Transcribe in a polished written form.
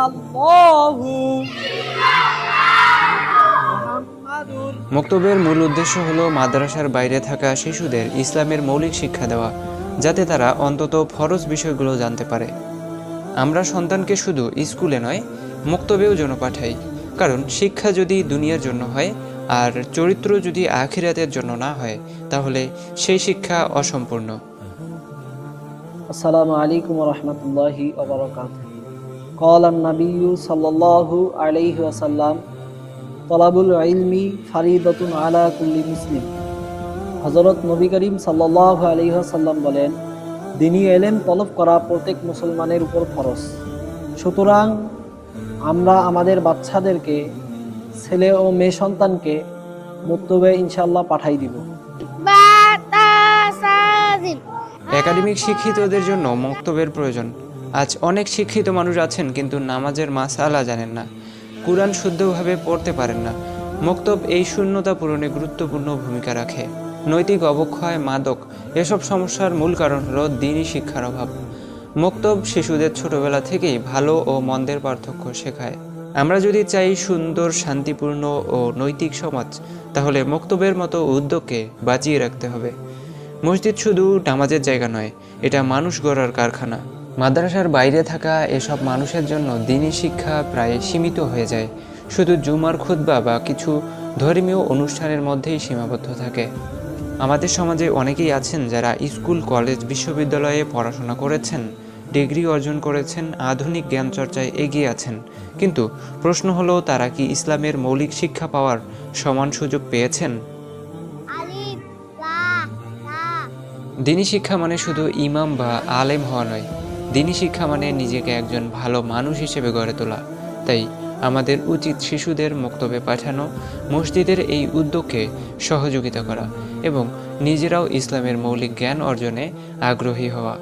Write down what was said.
ইল্লাল্লাহু মুহাম্মাদুর। মক্তবের মূল উদ্দেশ্য হলো মাদ্রাসার বাইরে থাকা শিশুদের ইসলামের মৌলিক শিক্ষা দেওয়া, যাতে তারা অন্তত ফরজ বিষয়গুলো জানতে পারে। আমরা সন্তানকে শুধু স্কুলে নয়, মক্তবেও যেন পাঠাই, কারণ শিক্ষা যদি দুনিয়ার জন্য হয় আর চরিত্র যদি আখিরাতের জন্য না হয়, তাহলে সেই শিক্ষা অসম্পূর্ণ। আসসালামু আলাইকুম ওয়া রাহমাতুল্লাহি ওয়া বারাকাতুহু। قال النبي صلى الله عليه وسلم طلب العلم فريضة على كل مسلم। হযরত নবী করিম সাল্লাল্লাহু আলাইহি ওয়াসাল্লাম বলেন, দ্বীনি ইলম তলব করা প্রত্যেক মুসলমানের উপর ফরজ। সুতরাং আমরা আমাদের বাচ্চাদেরকে, ছেলে ও মেয়ে সন্তানকে মক্তবে ইনশাআল্লাহ পাঠাই দিব। একাডেমিক শিক্ষিতদের জন্য মক্তবের প্রয়োজন। আজ অনেক শিক্ষিত মানুষ আছেন কিন্তু নামাজের মাসআলা জানেন না, কুরআন শুদ্ধভাবে পড়তে পারেন না। মক্তব এই শূন্যতা পূরণে গুরুত্বপূর্ণ ভূমিকা রাখে। নৈতিক অবক্ষয়, মাদক এসব সমস্যার মূল কারণ হলো দ্বীনি শিক্ষার অভাব। মক্তব শিশুদের ছোটবেলা থেকেই ভালো ও মন্দের পার্থক্য শেখায়। আমরা যদি চাই সুন্দর, শান্তিপূর্ণ ও নৈতিক সমাজ, তাহলে মক্তবের মতো উদ্যোগকে বাঁচিয়ে রাখতে হবে। মসজিদ শুধু নামাজের জায়গা নয়, এটা মানুষ গড়ার কারখানা। মাদ্রাসার বাইরে থাকা এসব মানুষের জন্য দ্বীনি শিক্ষা প্রায় সীমিত হয়ে যায়, শুধু জুমার খুতবা বা কিছু ধর্মীয় অনুষ্ঠানের মধ্যেই সীমাবদ্ধ থাকে। আমাদের সমাজে অনেকেই আছেন যারা স্কুল, কলেজ, বিশ্ববিদ্যালয়ে পড়াশোনা করেছেন, ডিগ্রি অর্জন করেছেন, আধুনিক জ্ঞান চর্চায় এগিয়ে আছেন, কিন্তু প্রশ্ন হলো তারা কি ইসলামের মৌলিক শিক্ষা পাওয়ার সমান সুযোগ পেয়েছেন? দ্বীনি শিক্ষা মানে শুধু ইমাম বা আলেম হওয়া নয়, দ্বীনি শিক্ষা মানে নিজেকে একজন ভালো মানুষ হিসেবে গড়ে তোলা। তাই আমাদের উচিত শিশুদের মক্তবে পাঠানো, মসজিদের এই উদ্যোগকে সহযোগিতা করা এবং নিজেরাও ইসলামের মৌলিক জ্ঞান অর্জনে আগ্রহী হওয়া।